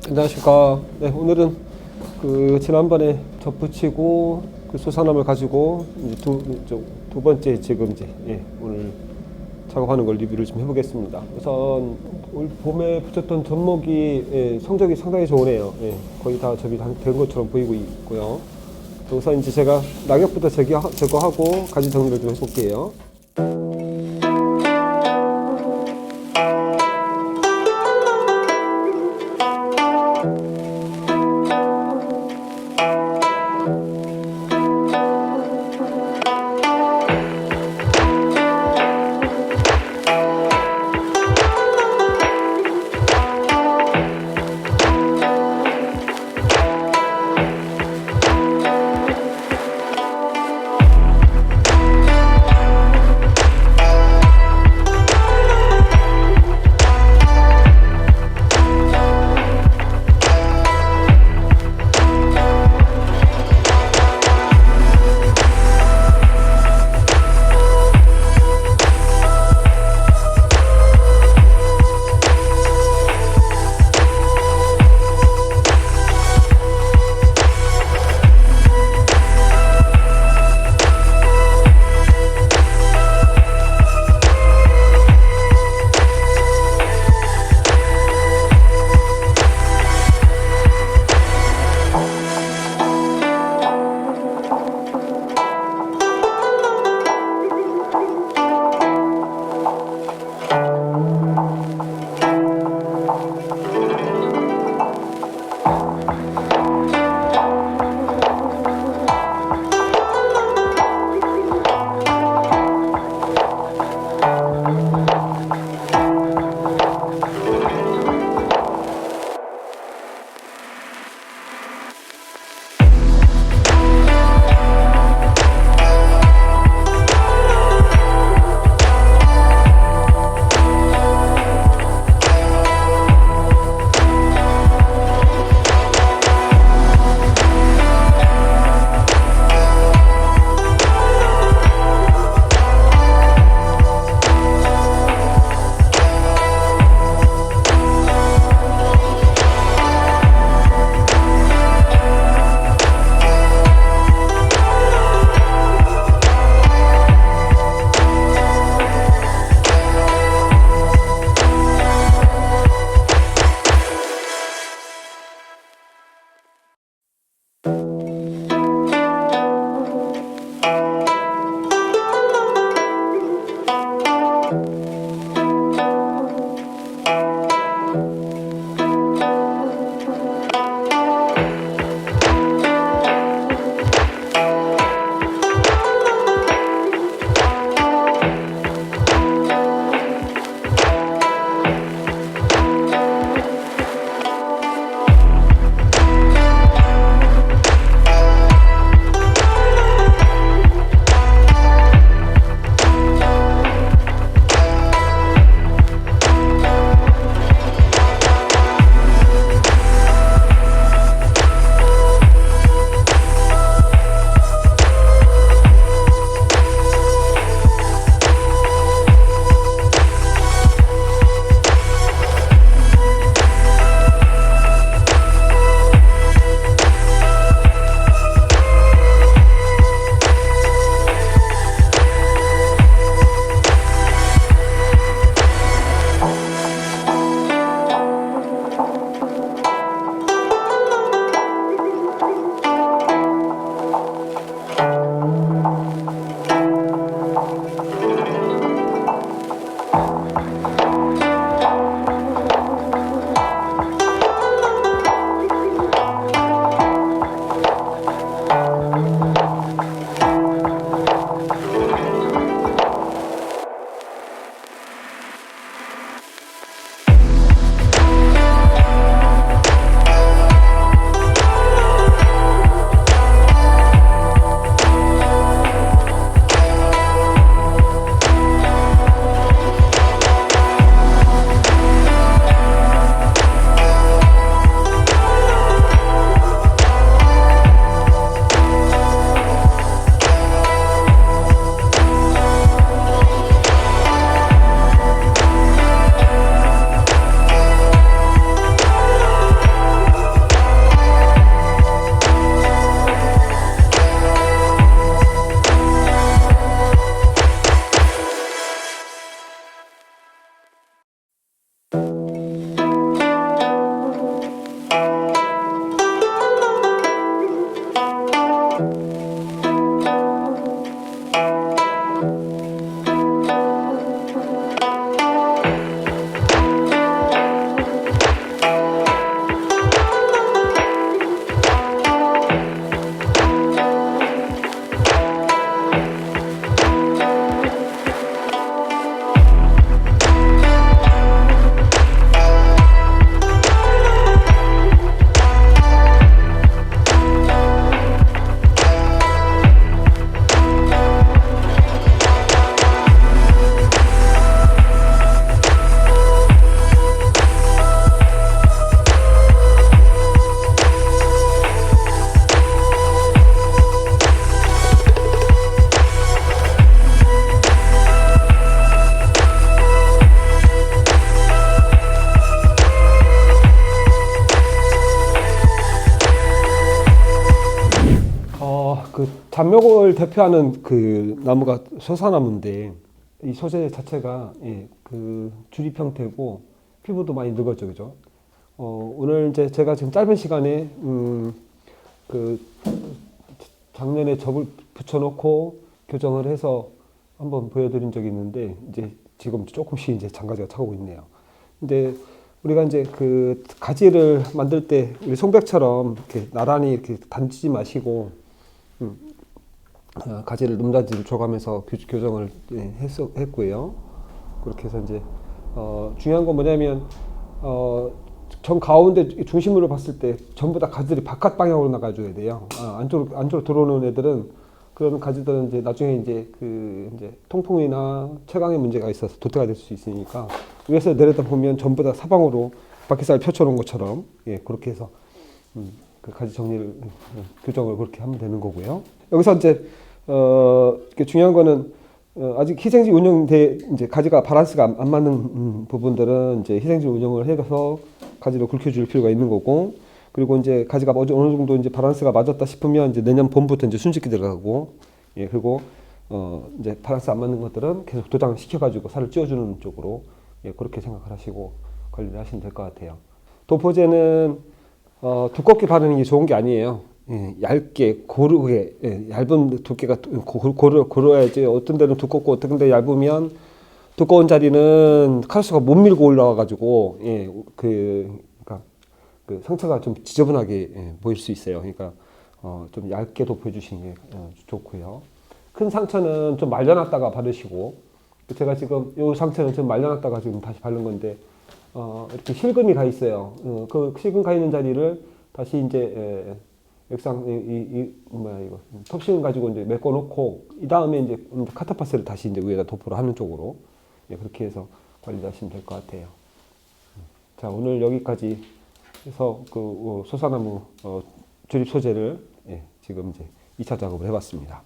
안녕하십니까. 네, 오늘은 지난번에 덧붙이고 수산함을 가지고 이제 두 번째 지금 오늘 작업하는 걸 리뷰를 좀 해보겠습니다. 우선 올 봄에 붙였던 젖목이 성적이 상당히 좋으네요. 거의 다 접이 된 것처럼 보이고 있고요. 우선 이제 제가 낙엽부터 제거하고 가지 정리를 좀 해볼게요. 잡목을 대표하는 그 나무가 소사나무인데 이 소재 자체가 예, 그 주립 형태고 피부도 많이 늙었죠, 그죠? 오늘 이제 제가 지금 짧은 시간에 그 작년에 접을 붙여놓고 교정을 해서 한번 보여드린 적이 있는데 이제 지금 조금씩 이제 장가지가 차고 있네요. 근데 우리가 이제 그 가지를 만들 때 우리 송백처럼 이렇게 나란히 이렇게 단지지 마시고 가지를 num자지를 줘가면서 교정을 했고요. 그렇게 해서 이제 중요한 건 뭐냐면 정 가운데 중심으로 봤을 때 전부 다 가지들이 바깥 방향으로 나가줘야 돼요. 안쪽으로 들어오는 애들은 그런 가지들은 이제 나중에 이제 이제 통풍이나 채광의 문제가 있어서 도태가 될 수 있으니까 위에서 내려다 보면 전부 다 사방으로 바퀴살 펼쳐놓은 것처럼 예, 그렇게 해서 그 가지 정리를 교정을 그렇게 하면 되는 거고요. 여기서 이제 중요한 거는 아직 희생지 운영돼 이제 가지가 바란스가 안 맞는 부분들은 이제 희생지 운영을 해서 가지를 굵혀줄 필요가 있는 거고, 그리고 이제 가지가 어느 정도 이제 바란스가 맞았다 싶으면 이제 내년 봄부터 이제 순식기 들어가고, 예, 그리고 이제 바란스 안 맞는 것들은 계속 도장을 시켜가지고 살을 찌워주는 쪽으로 예, 그렇게 생각을 하시고 관리를 하시면 될 것 같아요. 도포제는 두껍게 바르는 게 좋은 게 아니에요. 예, 얇게 고르게 예, 얇은 두께가 고르야지. 어떤 데는 두껍고 어떤 데 얇으면 두꺼운 자리는 칼수가 못 밀고 올라와 가지고 예, 그러니까 그 상처가 좀 지저분하게 예, 보일 수 있어요. 그러니까 좀 얇게 도포해 주시는 게 좋고요. 큰 상처는 좀 말려놨다가 바르시고, 제가 지금 이 상처는 좀 말려놨다가 지금 다시 바른 건데 이렇게 실금이 가 있어요. 그 실금 가 있는 자리를 다시 이제 액상 뭐야 이거 톱실 가지고 이제 메꿔 놓고 이 다음에 이제 카타파스를 다시 이제 위에다 도포를 하는 쪽으로 예, 그렇게 해서 관리하시면 될 것 같아요. 자, 오늘 여기까지 해서 그 소사나무 조립 소재를 예, 지금 이제 2차 작업을 해봤습니다.